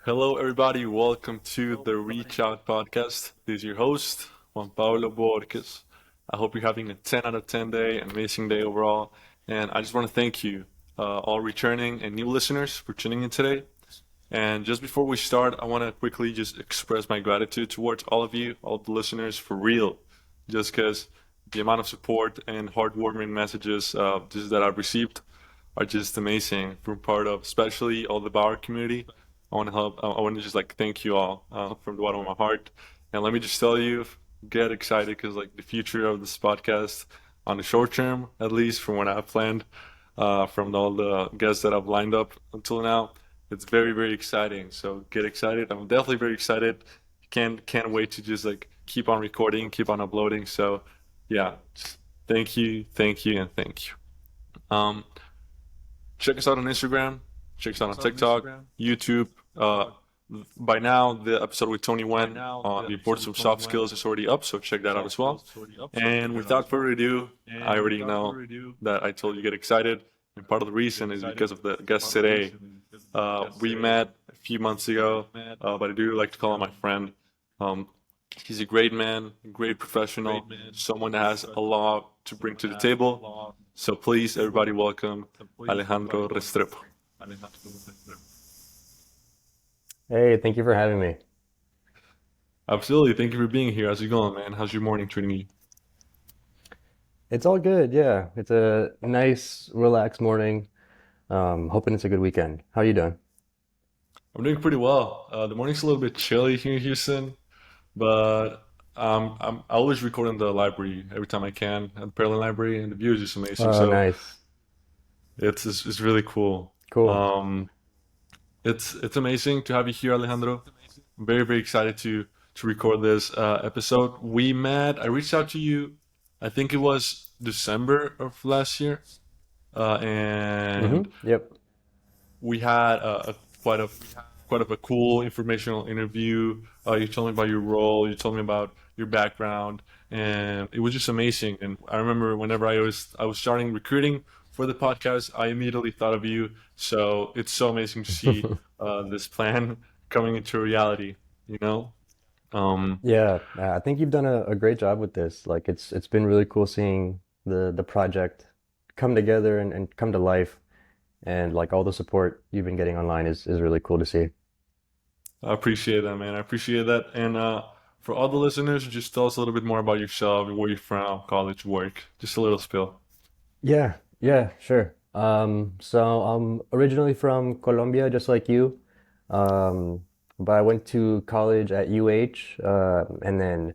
Hello, everybody. Welcome to the Reach Out podcast. This is your host, Juan Pablo Borges. I hope you're having a 10 out of 10 day, an amazing day overall. And I just want to thank you, all returning and new listeners, for tuning in today. And just before we start, I want to quickly just express my gratitude towards all of you, all of the listeners, for real. Just because the amount of support and heartwarming messages just that I've received are just amazing from part of, especially all the Bauer community. I want to help. I want to just like thank you all from the bottom of my heart. And let me just tell you, get excited because like the future of this podcast, on the short term at least, from what I've planned, from all the guests that I've lined up until now, it's very very exciting. So get excited. I'm definitely very excited. Can't wait to just like keep on recording, keep on uploading. So yeah, just thank you, and thank you. Um, Check us out on Instagram. Check us out on TikTok, YouTube. By now, the episode with Tony Wen on the importance of soft skills is already up, so check that out as well. And without further ado, I already know that I told you get excited, and part of the reason is because of the guest today. We met a few months ago, but I do like to call him my friend. Um, he's a great man, a great professional, someone that has a lot to bring to the table. So please, everybody, welcome Alejandro Restrepo. Hey, thank you for having me. Absolutely. Thank you for being here. How's it going, man? How's your morning treating you? It's all good, yeah. It's a nice, relaxed morning. Hoping it's a good weekend. How you doing? I'm doing pretty well. The morning's a little bit chilly here in Houston, but I always record in the library every time I can at the Pearland Library, and the view is just amazing. Oh, So nice. it's really cool. Cool. Um, it's amazing to have you here, Alejandro. I'm very very excited to record this episode. We met. I reached out to you. I think it was December of last year, and Yep. we had quite a quite of a cool informational interview. You told me about your role. You told me about your background, and it was just amazing. And I remember whenever I was starting recruiting for the podcast, I immediately thought of you. So it's so amazing to see this plan coming into reality. You know. Um, Yeah, I think you've done a great job with this. Like it's been really cool seeing the project come together and come to life, and like all the support you've been getting online is really cool to see. I appreciate that, man. I appreciate that. And for all the listeners, just tell us a little bit more about yourself, where you're from, college, work, just a little spill. Yeah, yeah, sure. So I'm originally from Colombia, just like you. But I went to college at UH, and then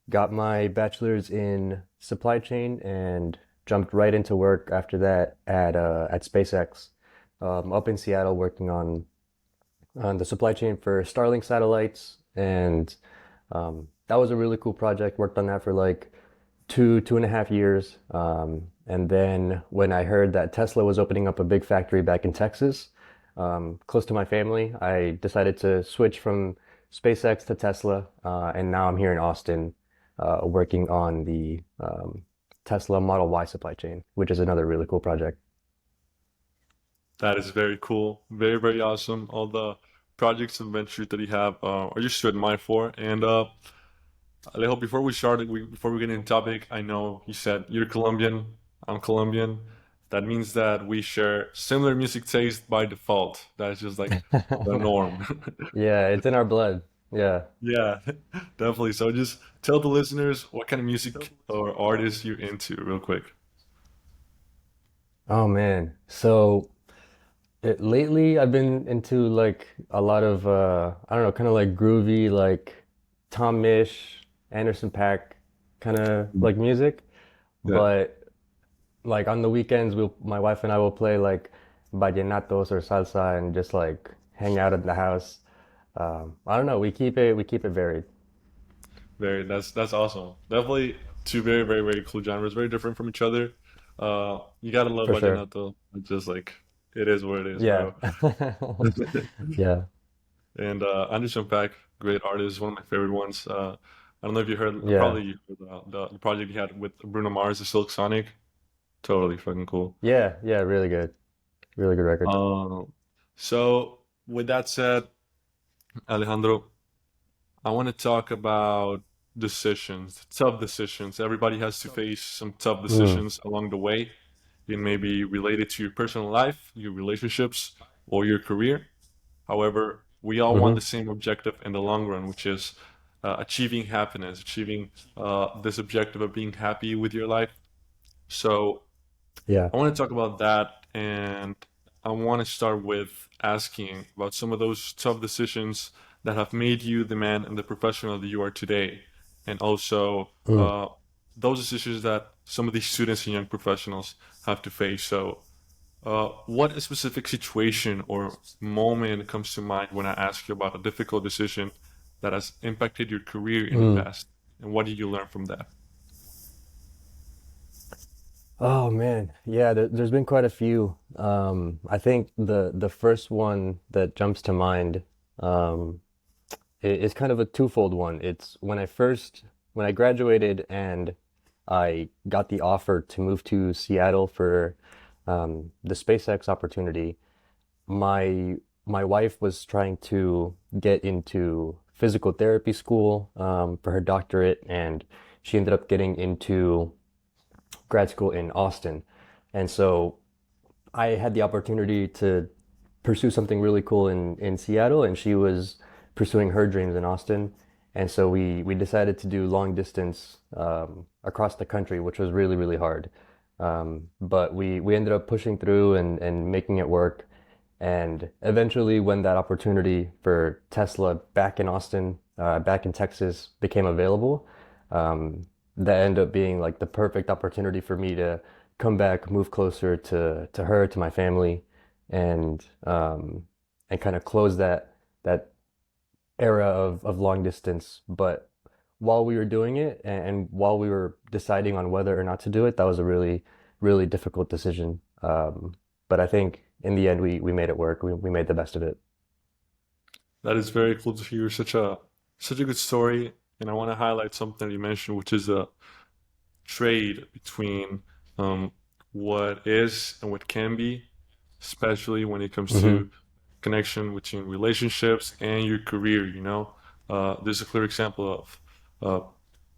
got my bachelor's in supply chain and jumped right into work after that at SpaceX, up in Seattle, working on the supply chain for Starlink satellites, and that was a really cool project. Worked on that for like 2.5 years. And then when I heard that Tesla was opening up a big factory back in Texas, close to my family, I decided to switch from SpaceX to Tesla. And now I'm here in Austin, working on the Tesla Model Y supply chain, which is another really cool project. That is very cool, very very awesome. All the projects and ventures that you have are just to admire for. And Alejo, before we get into the topic, I know you said you're Colombian, I'm Colombian. That means that we share similar music taste by default. That's just like the norm. Yeah, it's in our blood. Yeah. Yeah, definitely. So just tell the listeners what kind of music or artists you're into, real quick. Oh man. Lately, I've been into like a lot of I don't know, kind of like groovy, like Tom Misch, Anderson Paak kind of like music. Yeah. But like on the weekends, my wife and I will play like vallenatos or salsa and just like hang out at the house. I don't know, we keep it varied Very, that's awesome. Definitely two very, very, very cool genres, very different from each other. You gotta love for sure. vallenato. It's just like it is what it is, Yeah. bro. Yeah. And Anderson Paak, great artist, one of my favorite ones. I don't know if you heard, Yeah. probably you heard the project he had with Bruno Mars, the Silk Sonic. Totally fucking cool. Yeah. Yeah. Really good. Really good record. Um, so with that said, Alejandro, I want to talk about decisions, tough decisions. Everybody has to face some tough Mm, decisions along the way. It may be related to your personal life, your relationships, or your career. However, we all want hmm. the same objective in the long run, which is achieving happiness, achieving this objective of being happy with your life. So Yeah. I want to talk about that, and I want to start with asking about some of those tough decisions that have made you the man and the professional that you are today, and also Mm. those decisions that some of these students and young professionals have to face. So, what specific situation or moment comes to mind when I ask you about a difficult decision that has impacted your career in the Mm. past, and what did you learn from that? Oh man, yeah. There's been quite a few. I think the first one that jumps to mind um, is kind of a twofold one. It's when I graduated and I got the offer to move to Seattle for the SpaceX opportunity. My wife was trying to get into physical therapy school for her doctorate, and she ended up getting into grad school in Austin. And so I had the opportunity to pursue something really cool in Seattle, and she was pursuing her dreams in Austin. And so we decided to do long distance across the country, which was really, really hard. But we ended up pushing through and making it work. And eventually, when that opportunity for Tesla back in Austin, back in Texas, became available, that ended up being like the perfect opportunity for me to come back, move closer to her, to my family, and and kind of close that era of long distance. But while we were doing it and while we were deciding on whether or not to do it, that was a really, really difficult decision. But I think in the end, we made it work. We made the best of it. That is very cool to hear. Such a good story, and I want to highlight something that you mentioned, which is a trade between um, what is and what can be, especially when it comes Hmm. to connection between relationships and your career. There's a clear example of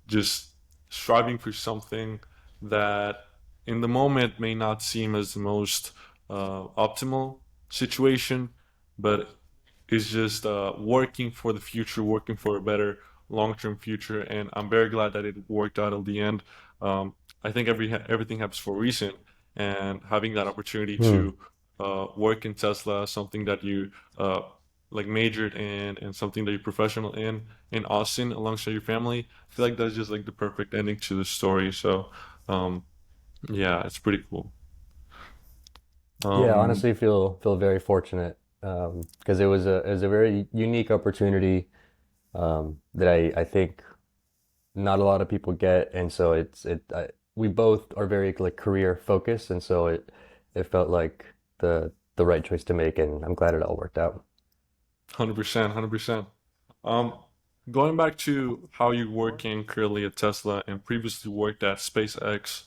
just striving for something that in the moment may not seem as the most optimal situation, but is just working for the future, working for a better long-term future. And I'm very glad that it worked out at the end. I think everything happens for a reason, and having that opportunity Hmm. to work in Tesla, something that you uh, like majored in, and something that you're professional in Austin alongside your family. I feel like that's just like the perfect ending to the story. So, um, yeah, it's pretty cool. Yeah, Um, honestly, feel very fortunate because it was a very unique opportunity that I think not a lot of people get, and so we both are very like career focused, and so it felt like the right choice to make, and I'm glad it all worked out. 100%, 100%. Um, Going back to how you're working currently at Tesla and previously worked at SpaceX,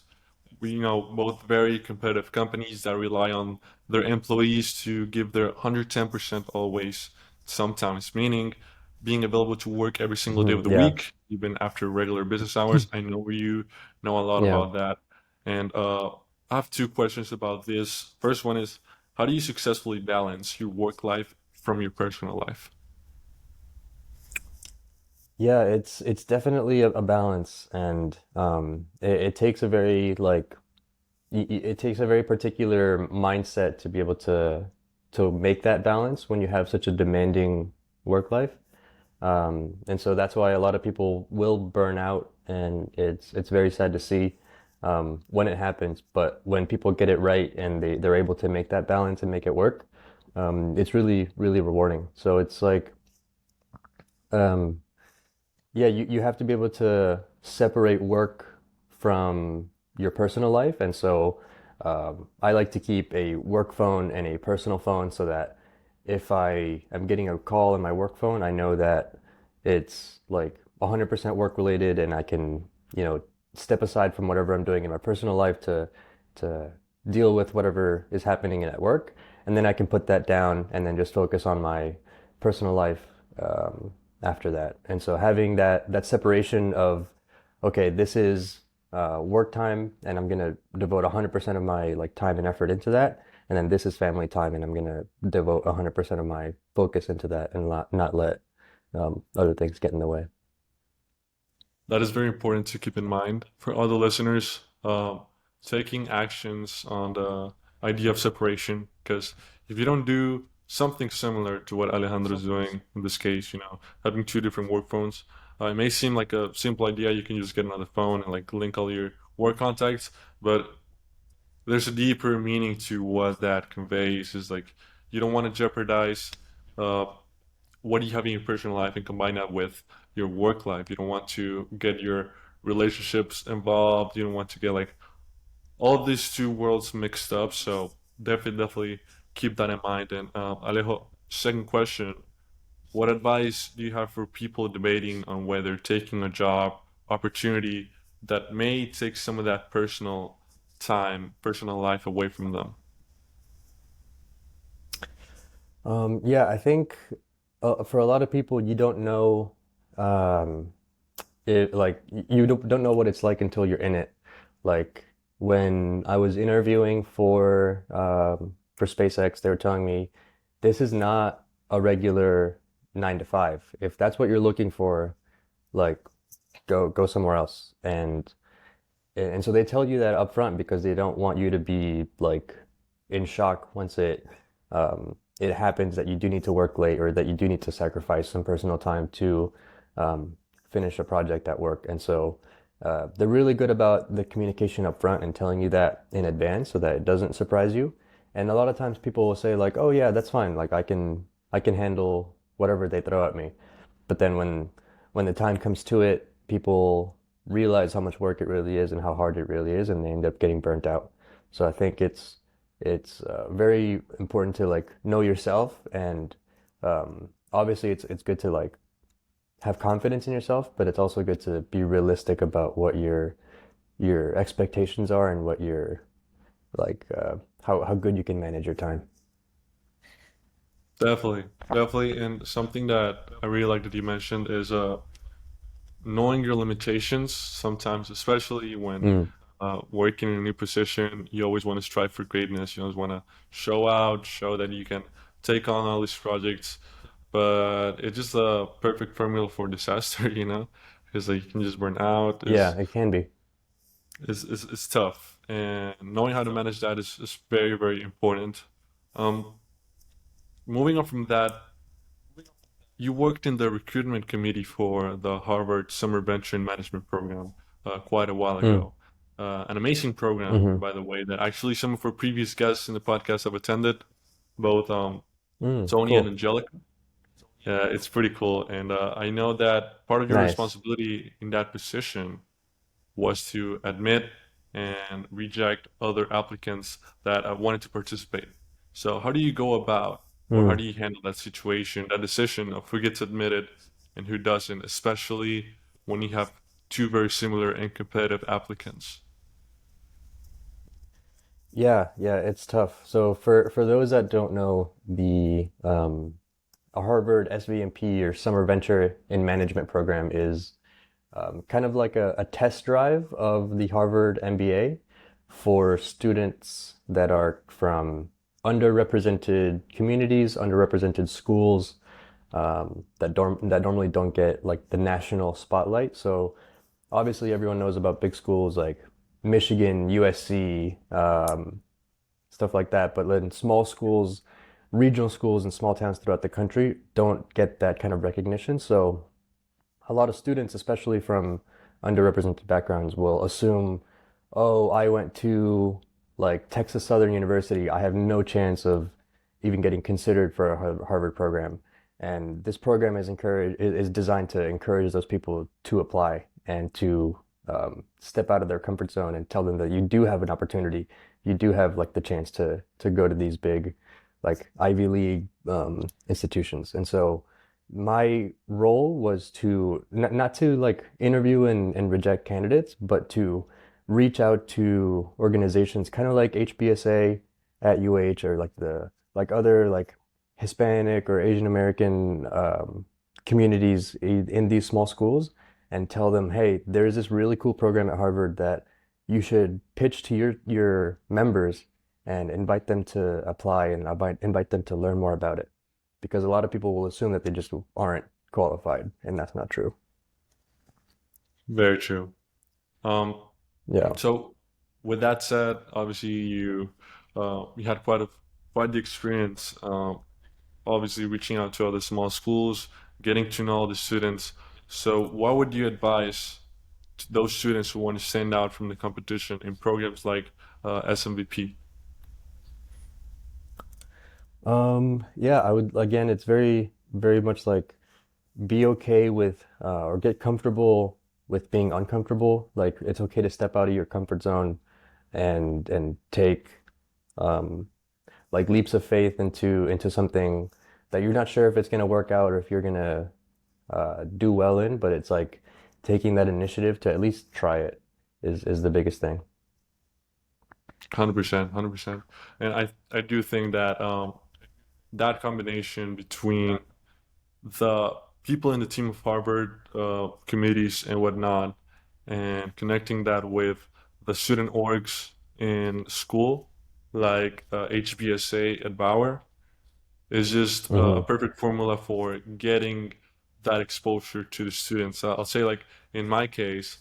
we know both very competitive companies that rely on their employees to give their 110% always, sometimes, meaning being available to work every single day of Mhm. the Yeah, week, even after regular business hours. I know you know a lot yeah. about that. And I have two questions about this. First one is, how do you successfully balance your work life from your personal life? Yeah, it's definitely a balance, and it takes a very like it takes a very particular mindset to be able to make that balance when you have such a demanding work life. And so that's why a lot of people will burn out, and it's very sad to see when it happens. But when people get it right and they're able to make that balance and make it work, it's really, really rewarding. So it's like um, yeah, you have to be able to separate work from your personal life. And so I like to keep a work phone and a personal phone so that if I am getting a call on my work phone, I know that it's like 100% work related, and I can, you know, step aside from whatever I'm doing in my personal life to deal with whatever is happening at work. And then I can put that down and then just focus on my personal life um, after that. And so having that separation of, okay, this is work time, and I'm gonna devote 100% of my like time and effort into that, and then this is family time, and I'm gonna devote 100% of my focus into that, and not let other things get in the way. That is very important to keep in mind for all the listeners. Taking actions on the idea of separation, because if you don't do something similar to what Alejandro is doing in this case, having two different work phones, it may seem like a simple idea. You can just get another phone and like link all your work contacts, but there's a deeper meaning to what that conveys. Is like you don't want to jeopardize uh, what do you have in your personal life and combine that with your work life. You don't want to get your relationships involved. You don't want to get like all these two worlds mixed up. So definitely keep that in mind. And Alejo, second question: what advice do you have for people debating on whether taking a job opportunity that may take some of that personal time, personal life away from them? Yeah, I think for a lot of people, you don't know um, you don't know what it's like until you're in it. Like when I was interviewing for SpaceX, they were telling me this is not a regular 9 to 5. If that's what you're looking for, like go somewhere else. And so they tell you that up front because they don't want you to be like in shock once it happens that you do need to work late or that you do need to sacrifice some personal time to um, finish a project at work. And so they're really good about the communication up front and telling you that in advance so that it doesn't surprise you. And a lot of times people will say like, "Oh yeah, that's fine. Like I can handle whatever they throw at me." But then when the time comes to it, people realize how much work it really is and how hard it really is, and they end up getting burnt out. So I think it's very important to like know yourself, and obviously it's good to like have confidence in yourself, but it's also good to be realistic about what your expectations are and what your like how good you can manage your time. Definitely, definitely. And something that I really like that you mentioned is knowing your limitations sometimes, especially when Mm, working in a new position. You always want to strive for greatness. You always want to show out, show that you can take on all these projects. But it's just a perfect formula for disaster, because like you can just burn out. yeah, it can be. Is tough, and knowing how to manage that is very, very important. Um, Moving on from that, you worked in the recruitment committee for the Harvard Summer Venture and Management Program quite a while Mm, ago. An amazing program, hmm by the way, that actually some of our previous guests in the podcast have attended, both Tony and cool. Angelica. It's pretty cool. And I know that part of your Nice. responsibility in that position was to admit and reject other applicants that wanted to participate. So, how do you go about, or how Mm. do you handle that situation, that decision of who gets admitted and who doesn't, especially when you have two very similar and competitive applicants? Yeah, yeah, it's tough. So for those that don't know, the a Harvard SVMP or Summer Venture in Management program is kind of like a test drive of the Harvard MBA for students that are from underrepresented communities, underrepresented schools that normally don't get like the national spotlight. So obviously everyone knows about big schools like Michigan, USC, stuff like that. But then small schools, regional schools in small towns throughout the country don't get that kind of recognition. So a lot of students, especially from underrepresented backgrounds, will assume, oh, I went to like Texas Southern University. I have no chance of even getting considered for a Harvard program. And this program is designed to encourage those people to apply and to step out of their comfort zone and tell them that you do have an opportunity. You do have like the chance to go to these big like Ivy League institutions. And so my role was to not to like interview and reject candidates, but to reach out to organizations kind of like HBSA at UH or like the like other like Hispanic or Asian American communities in these small schools and tell them, hey, there's this really cool program at Harvard that you should pitch to your members and invite them to apply and invite them to learn more about it. Because a lot of people will assume that they just aren't qualified, and that's not true. Very true. Um, Yeah. so with that said, obviously you had quite the experience. Obviously reaching out to other small schools, getting to know the students. So what would you advise to those students who want to stand out from the competition in programs like SMVP? Yeah, I would, again, it's very much like be okay with or get comfortable with being uncomfortable. Like it's okay to step out of your comfort zone and take um like leaps of faith into something that you're not sure if it's gonna work out or if you're gonna do well in, but it's like taking that initiative to at least try it is the biggest thing. 100%, 100%. And I do think that that combination between the people in the team of Harvard committees and whatnot, and connecting that with the student orgs in school, like HBSA at Bauer, is just a Hmm. perfect formula for getting that exposure to the students. I'll say, like in my case,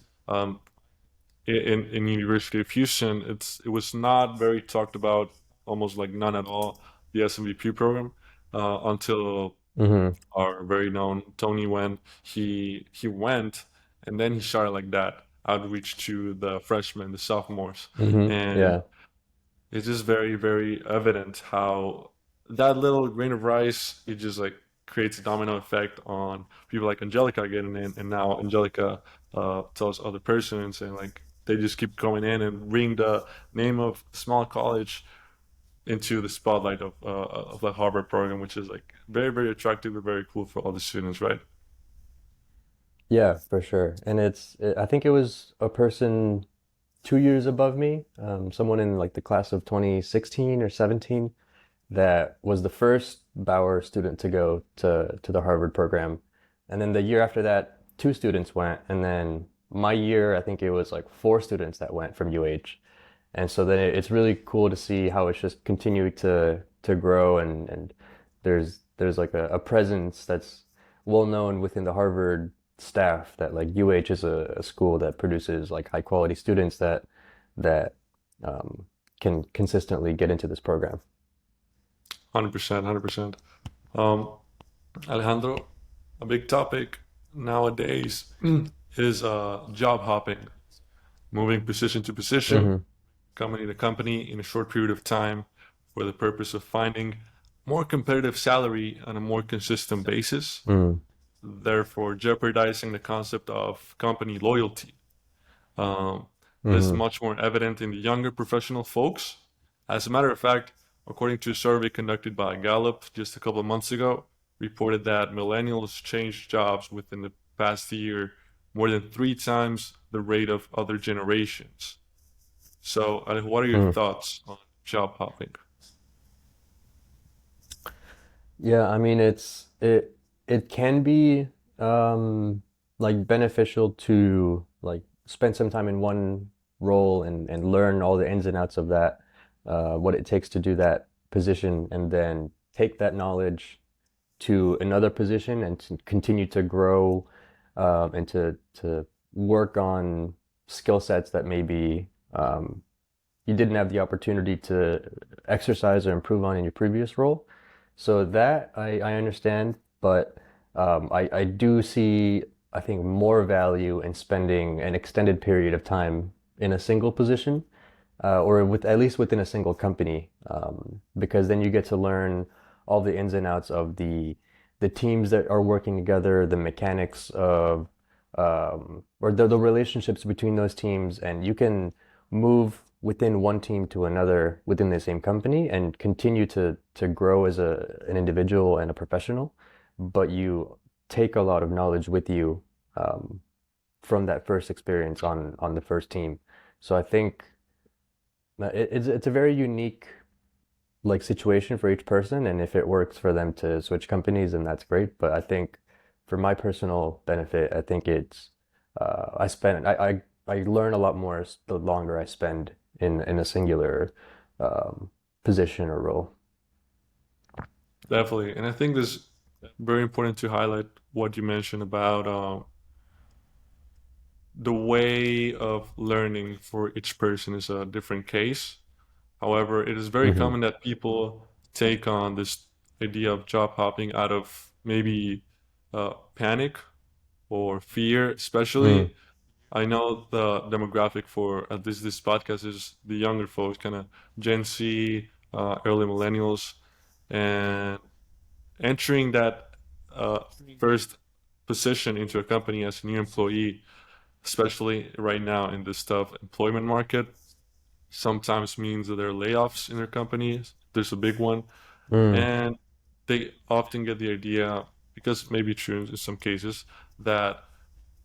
in University of Houston, it was not very talked about, almost like none at all, the SMVP program, until Hmm. our very known Tony when he went, and then he started like that outreach to the freshmen, the sophomores, Hmm. and Yeah. it's just very evident how that little grain of rice, it just like creates a domino effect on people like Angelica getting in, and now Angelica tells other persons, and like they just keep going in and bring the name of small college into the spotlight of the Harvard program, which is like very attractive and very cool for all the students, right? Yeah, for sure. And I think it was a person 2 years above me, someone in like the class of 2016 or 17 that was the first Bauer student to go to the Harvard program. And then the year after that, two students went. And then my year, I think it was like four students that went from UH. And so then it's really cool to see how it's just continuing to grow and there's like a presence that's well known within the Harvard staff that like UH is a school that produces like high quality students that um, can consistently get into this program. 100%, 100%. Um, Alejandro, a big topic nowadays is job hopping, moving position to position, Hmm. company to company in a short period of time for the purpose of finding more competitive salary on a more consistent basis, Mm. therefore jeopardizing the concept of company loyalty. Um, this is Hmm. much more evident in the younger professional folks. As a matter of fact, according to a survey conducted by Gallup just a couple of months ago, reported that millennials changed jobs within the past year more than three times the rate of other generations. So, what are your Mm. thoughts on job hopping? Yeah, I mean it can be um like beneficial to like spend some time in one role and learn all the ins and outs of that, what it takes to do that position, and then take that knowledge to another position and to continue to grow and to work on skill sets that maybe you didn't have the opportunity to exercise or improve on in your previous role. So that I understand, but I do see, I think, more value in spending an extended period of time in a single position or with at least within a single company, because then you get to learn all the ins and outs of the teams that are working together, the mechanics of or the relationships between those teams, and you can move within one team to another within the same company and continue to grow as an individual and a professional, but you take a lot of knowledge with you um, from that first experience on the first team. So I think it's a very unique like situation for each person, and if it works for them to switch companies, then that's great. But I think for my personal benefit, I think it's I spend I learn a lot more the longer I spend in a singular position or role. Definitely. And I think this very important to highlight what you mentioned about the way of learning for each person is a different case. However, it is very Hmm. common that people take on this idea of job hopping out of maybe panic or fear, Mm. especially. I know the demographic for at least this podcast is the younger folks, kind of Gen Z, early millennials, and entering that uh, first position into a company as a new employee, especially right now in this tough employment market, sometimes means that there are layoffs in their companies. There's a big one, Mm. and they often get the idea, because maybe true in some cases, that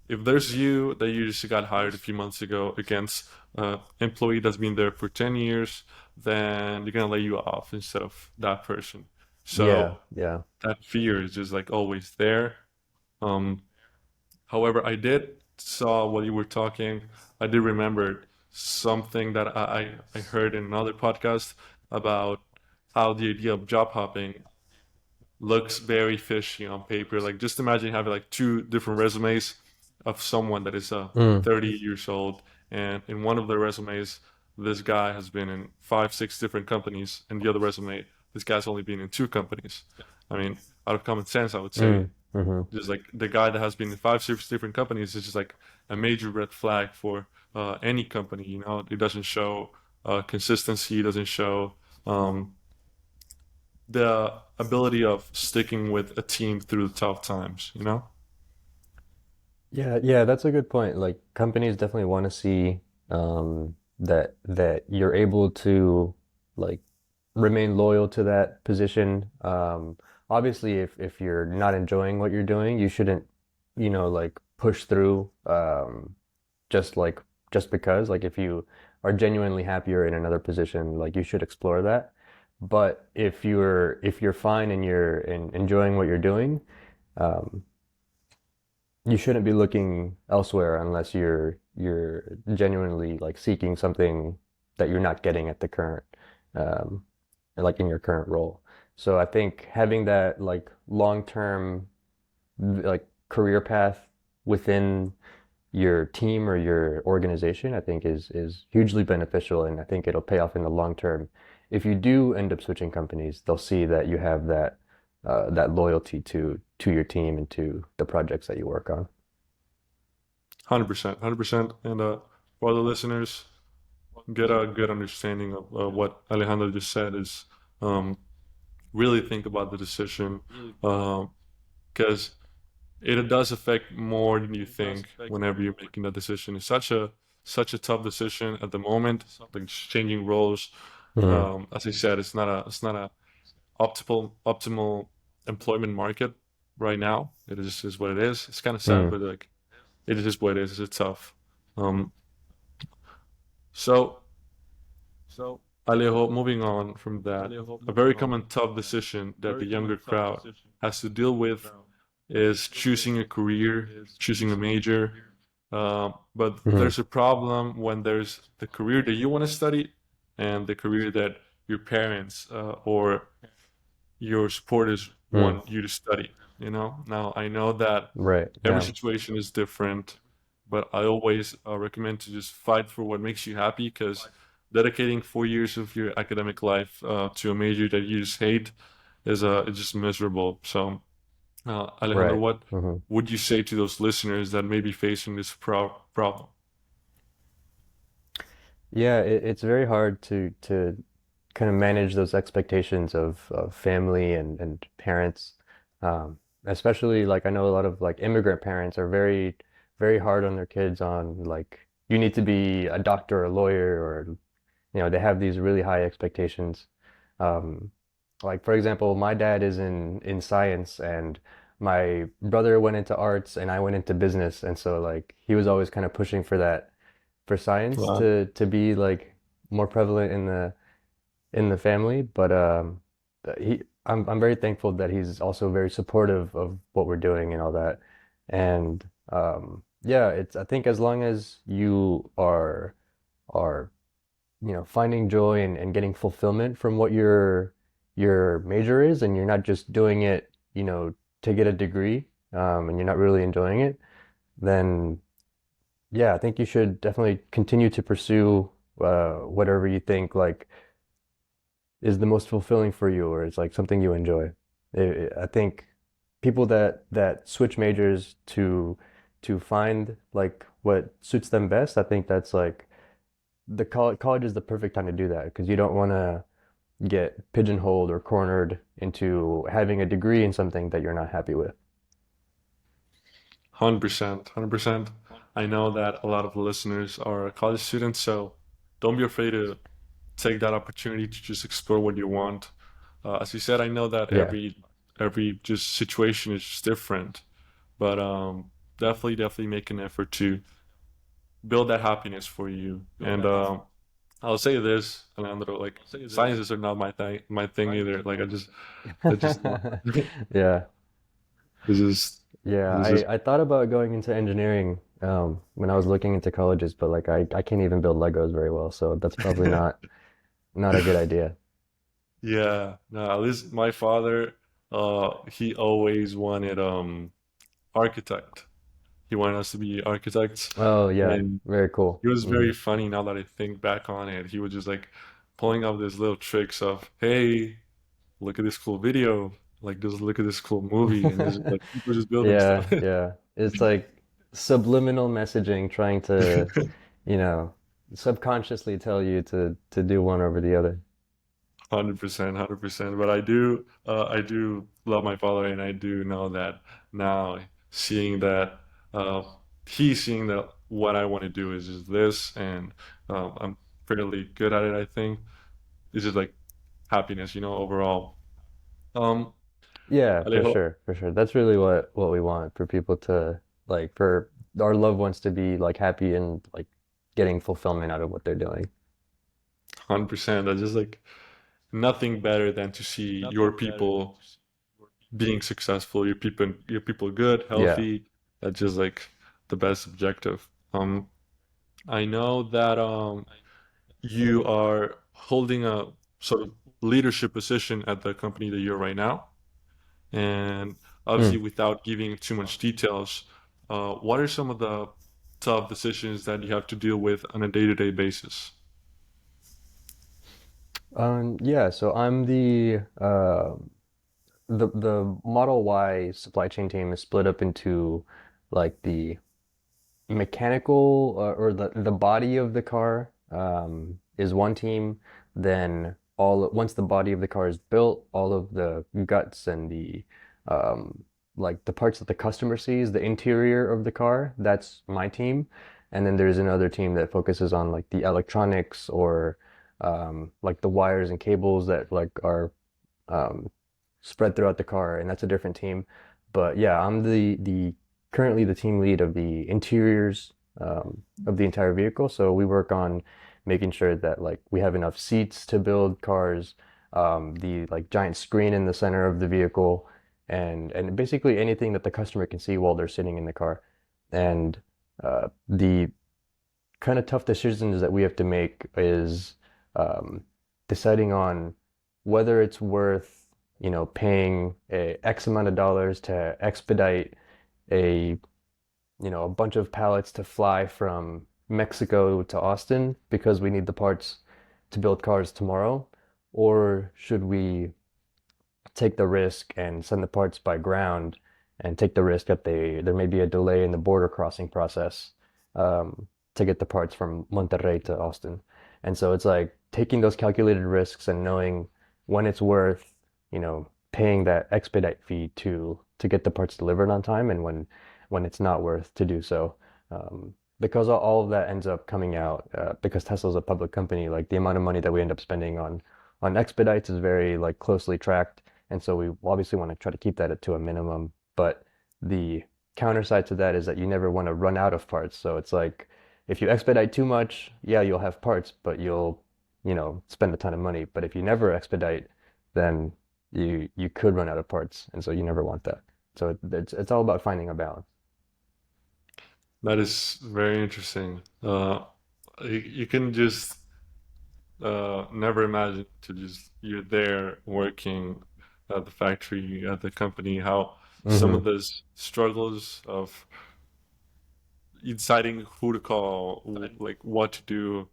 if there's you that you just got hired a few months ago against employee that's been there for 10 years, then they're gonna lay you off instead of that person. Yeah, So yeah. that fear is just like always there. Um, However, I did saw while you were talking, I did remember something that I heard in another podcast about how the idea of job hopping looks very fishy on paper. Like just imagine having like two different resumes of someone that is Mm. 30 years old, and in one of the resumes, this guy has been in five, six different companies, and the other resume, this guy's only been in two companies. I mean, out of common sense, I would say Mm. Hmm. just like the guy that has been in five, six different companies is just like a major red flag for any company. You know, it doesn't show consistency, it doesn't show um, the ability of sticking with a team through the tough times, you know? Yeah, yeah, that's a good point. Like companies definitely want to see that you're able to like remain loyal to that position. Obviously, if you're not enjoying what you're doing, you shouldn't, like push through just like just because. Like if you are genuinely happier in another position, like you should explore that. But if you're fine and enjoying what you're doing, um, you shouldn't be looking elsewhere unless you're genuinely like seeking something that you're not getting at the current um like in your current role. So I think having that like long-term like career path within your team or your organization, I think is hugely beneficial, and I think it'll pay off in the long term. If you do end up switching companies, they'll see that you have that loyalty to your team and to the projects that you work on. 100%, 100%. And for the listeners, get a good understanding of what Alejandro just said is um, really think about the decision because it does affect more than you think whenever you're making that decision. It's such a tough decision at the moment, like changing roles. Mhm. As I said, it's not a optimal employment market right now. It is what it is. It's kind of sad, Mm. but like it is what it is. It's tough. Um, so Alejo, moving on from that, a very common tough decision that the younger crowd has to deal with is choosing a career, choosing a major. But Mhm. there's a problem when there's the career that you want to study and the career that your parents or your supporters Mm. want you to study. You know, now I know that Right. every Yeah. situation is different, but I always recommend to just fight for what makes you happy because dedicating 4 years of your academic life to a major that you just hate is it's just miserable. So, Alejandro, Right. what Hmm. would you say to those listeners that may be facing this problem? Yeah, it's very hard to kind of manage those expectations of family and parents. Especially like I know a lot of like immigrant parents are very hard on their kids on like you need to be a doctor or a lawyer or they have these really high expectations. Um, like for example, my dad is in science and my brother went into arts and I went into business, and so like he was always kind of pushing for that for science Uh, to be like more prevalent in the family, but he I'm very thankful that he's also very supportive of what we're doing and all that. And yeah, it's I think as long as you are finding joy and getting fulfillment from what your major is, and you're not just doing it, to get a degree, and you're not really enjoying it, then yeah, I think you should definitely continue to pursue whatever you think like is the most fulfilling for you, or it's like something you enjoy. I think people that switch majors to find like what suits them best, I think that's like the college is the perfect time to do that because you don't want to get pigeonholed or cornered into having a degree in something that you're not happy with. 100%, 100%. I know that a lot of the listeners are college students, so don't be afraid to take that opportunity to just explore what you want. As you said, I know that Yeah. every just situation is just different, but definitely make an effort to build that happiness for you. And I'll say this, Alejandro, like sciences are not my thing either. Like that's just not. Yeah. It's just Yeah, it's just I thought about going into engineering when I was looking into colleges, but like I can't even build Legos very well, so that's probably not a good idea. yeah. No, at least my father, he always wanted architect. He wanted us to be architects, Oh yeah, and very cool. it was Hmm. very funny now that I think back on it. He was just like pulling up these little tricks of, hey, look at this cool video, like just look at this cool movie, and just like people just building stuff. Yeah, yeah. It's like subliminal messaging trying to, you know, subconsciously tell you to do one over the other. 100%, 100%. But I do love my father, and I do know that now, seeing that, uh, he's seeing that what I want to do is just this, and I'm fairly good at it. I think it's just like happiness, overall. Um, Yeah, for Alejo, sure, for sure. That's really what we want for people to like for our loved ones to be like happy and like getting fulfillment out of what they're doing. 100%. That's just like nothing better than to see your people being successful, your people good, Yeah. healthy. That's just like the best objective. I know that you are holding a sort of leadership position at the company that you're right now, and obviously, Mm. without giving too much details, what are some of the tough decisions that you have to deal with on a day-to-day basis? Yeah, so I'm the Model Y supply chain team is split up into like the mechanical or the body of the car is one team. Then once the body of the car is built, all of the guts and the um, like the parts that the customer sees, the interior of the car, that's my team. And then there's another team that focuses on like the electronics or like the wires and cables that like are um, spread throughout the car, and that's a different team. But yeah, I'm the currently the team lead of the interiors of the entire vehicle. So we work on making sure that like we have enough seats to build cars, the like giant screen in the center of the vehicle, and basically anything that the customer can see while they're sitting in the car. And the kind of tough decisions that we have to make is um, deciding on whether it's worth, paying a X amount of dollars to expedite a, a bunch of pallets to fly from Mexico to Austin because we need the parts to build cars tomorrow, or should we take the risk and send the parts by ground and take the risk that there may be a delay in the border crossing process to get the parts from Monterrey to Austin. And so it's like taking those calculated risks and knowing when it's worth, paying that expedite fee to get the parts delivered on time and when it's not worth to do so. Because all of that ends up coming out because Tesla's a public company, like the amount of money that we end up spending on expedites is very like closely tracked, and so we obviously want to try to keep that to a minimum. But the counter side to that is that you never want to run out of parts. So it's like if you expedite too much, yeah, you'll have parts, but you'll, spend a ton of money. But if you never expedite, then you could run out of parts, and so you never want that. So it's all about finding a balance. That is very interesting. You can just never imagine to just you're there working at the factory, at the company, how some of Hmm. those struggles of deciding who to call, like what to do,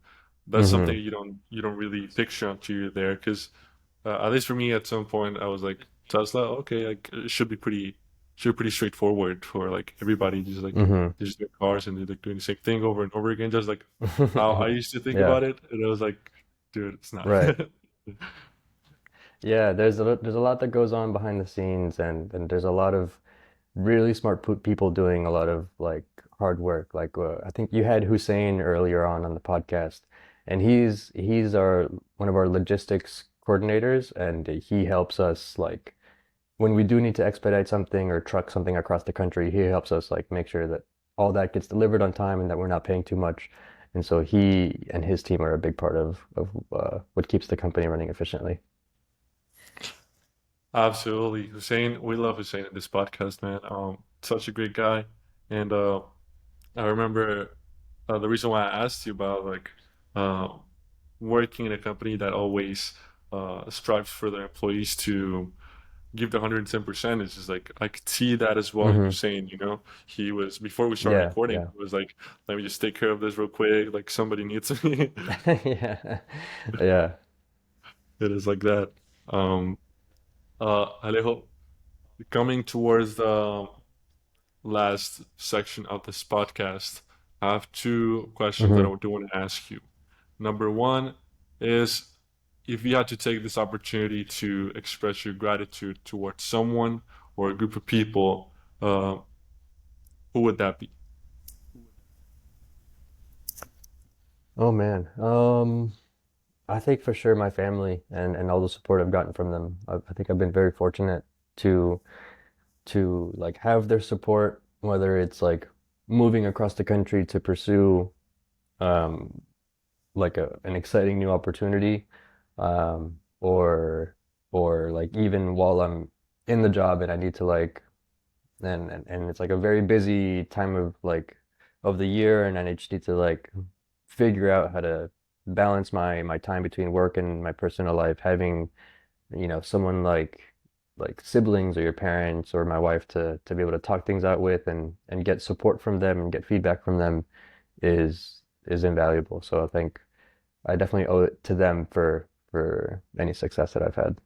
that's something Hmm. you don't really picture until you're there. Because at least for me, at some point, I was like Tesla, okay, like it should be pretty straightforward for like everybody, Hmm. just their cars and they're like doing the same thing over and over again, just like how I used to think Yeah, about it, and I was like, dude, it's not. right. Yeah, there's a lot that goes on behind the scenes, and there's a lot of really smart people doing a lot of like hard work. Like I think you had Hussein earlier on the podcast, and he's our one of our logistics coordinators, and he helps us like when we do need to expedite something or truck something across the country, he helps us like make sure that all that gets delivered on time and that we're not paying too much. And so he and his team are a big part of what keeps the company running efficiently. Absolutely, Hussein. We love Hussein in this podcast, man. Such a great guy, and I remember the reason why I asked you about like uh, working in a company that always strives for their employees to give the 110% is just like I could see that as well in Hmm. Hussein, you know. He was before we started Yeah, recording, yeah. he was like, let me just take care of this real quick, like somebody needs me. Yeah. Yeah. It is like that. Um Alejo, coming towards the last section of this podcast, I have two questions that Hmm. I do want to ask you. Number one is if you had to take this opportunity to express your gratitude towards someone or a group of people, who would that be? Oh man. I think for sure my family and all the support I've gotten from them. I think I've been very fortunate to like have their support, whether it's like moving across the country to pursue um like an exciting new opportunity, or like even while I'm in the job and I need to like and it's like a very busy time of like of the year, and I just need to like figure out how to balance my time between work and my personal life. Having, someone like siblings or your parents or my wife to be able to talk things out with and get support from them and get feedback from them is invaluable. So I think I definitely owe it to them for any success that I've had.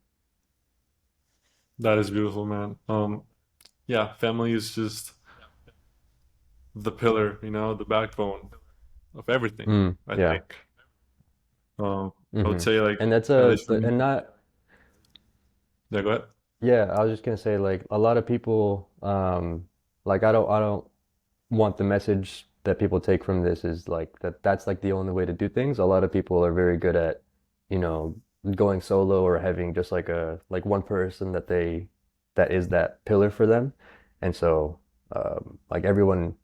That is beautiful, man. Yeah, family is just the pillar, you know, the backbone of everything. Mm, I yeah. think. Um, I would Hmm. say like And that's at least for me. and not Yeah, go ahead. yeah, I was just gonna say like a lot of people like I don't want the message that people take from this is like that's like the only way to do things. A lot of people are very good at, you know, going solo or having just like a like one person that is that pillar for them. And so like everyone,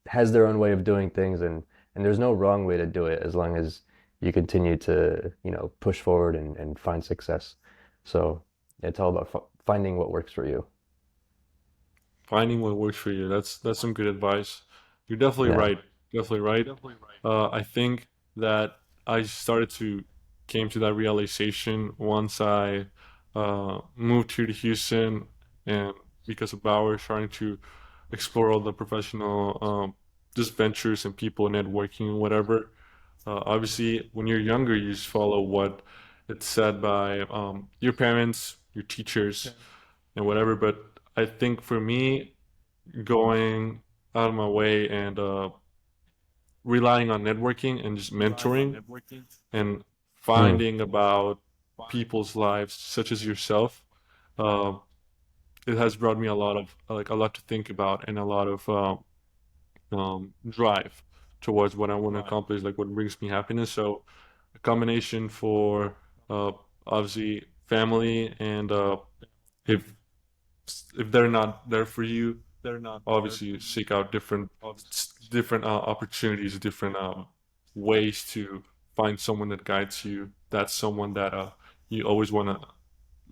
has their own way of doing things, and there's no wrong way to do it as long as you continue to, push forward and find success. So it's all about finding what works for you. Finding what works for you. That's some good advice. You're definitely Yeah. right. Definitely right. I think that I started to came to that realization once I moved here to Houston, and because of Bauer, starting to explore all the professional just ventures and people networking and whatever. Obviously, when you're younger, you just follow what it's said by your parents, your teachers, and whatever. But I think for me, going out of my way and relying on networking and just mentoring and Mm. finding about people's lives, such as yourself, uh, it has brought me a lot of like a lot to think about and a lot of drive towards what I want to accomplish, like what brings me happiness. So a combination for uh, obviously family and if if they're not there for you, obviously seek out different opportunities, different ways to find someone that guides you. That's someone that you always want to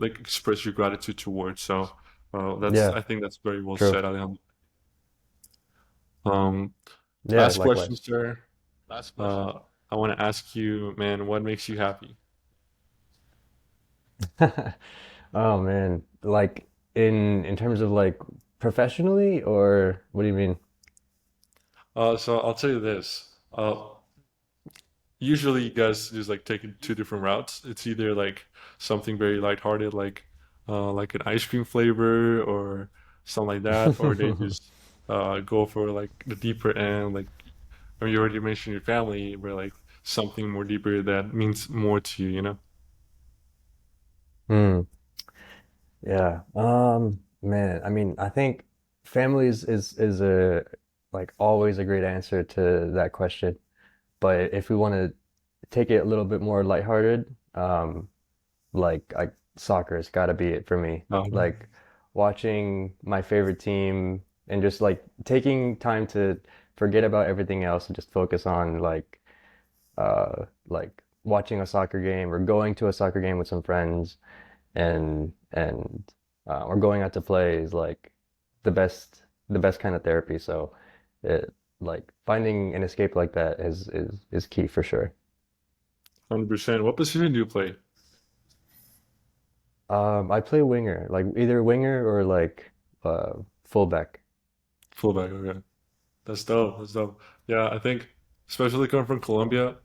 like express your gratitude towards. So that's Yeah, I think that's very well true. said, Alejandro. Um, Yeah, last question, likewise. sir. Uh, I want to ask you, man, what makes you happy? Oh man, like in terms of like professionally, or what do you mean? So I'll tell you this. Usually you guys just like take two different routes. It's either like something very lighthearted, like an ice cream flavor or something like that, or they just go for like the deeper end, like I mean, you already mentioned your family, but like something more deeper that means more to you, you know? Hmm. Yeah. Man, I mean, I think family is a like always a great answer to that question. But if we want to take it a little bit more lighthearted, like soccer has got to be it for me. Um, Like watching my favorite team and just like taking time to forget about everything else and just focus on like watching a soccer game or going to a soccer game with some friends and or going out to play is like the best kind of therapy. So it like finding an escape like that is key for sure. 100%. What position do you play? I play winger, like either winger or like fullback. Fullback, okay. That's dope. That's dope. Yeah, I think especially coming from Colombia,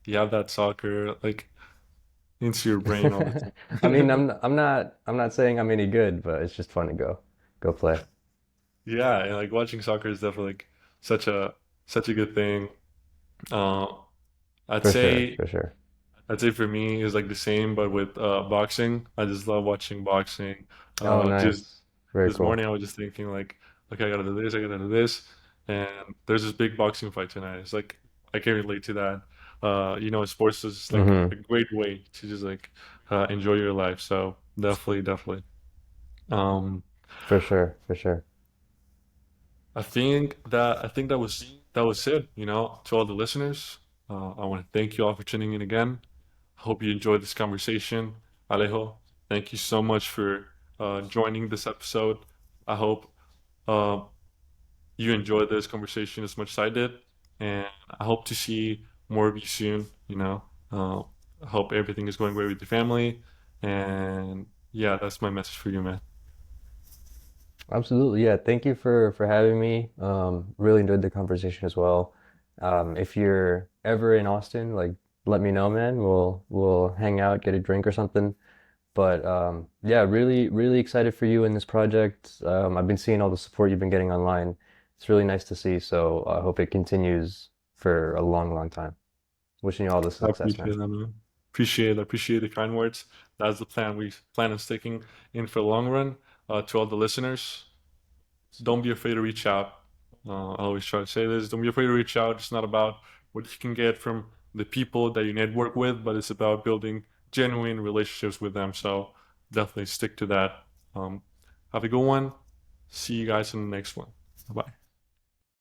you have that soccer like into your brain all the I mean, time. I'm not saying I'm any good, but it's just fun to go play. Yeah, and like watching soccer is definitely like such a good thing. Uh, I'd For sure, say for sure. I'd say for me is like the same, but with boxing. I just love watching boxing. Oh, Just nice. Very this cool. morning, I was just thinking like, okay, I gotta do this, I gotta do this, and there's this big boxing fight tonight. It's like I can relate to that. Sports is just like a Hmm. great way to just like enjoy your life. So definitely, definitely. Um, For sure, for sure. I think that was it. To all the listeners, I want to thank you all for tuning in again. I hope you enjoyed this conversation. Alejo, thank you so much for joining this episode. I hope uh, you enjoyed this conversation as much as I did, and I hope to see more of you soon. I hope everything is going great with your family, and yeah, that's my message for you, man. Absolutely. Yeah. Thank you for having me. Really enjoyed the conversation as well. If you're ever in Austin, like let me know, man. We'll hang out, get a drink or something. But yeah, really excited for you in this project. I've been seeing all the support you've been getting online. It's really nice to see. So I hope it continues for a long time. Wishing you all the I success, man. appreciate that, man. Appreciate the kind words. That's the plan. We plan on sticking in for the long run. To all the listeners, don't be afraid to reach out. I always try to say this. Don't be afraid to reach out. It's not about what you can get from the people that you network with, but it's about building genuine relationships with them. So definitely stick to that. Have a good one. See you guys in the next one. Bye bye.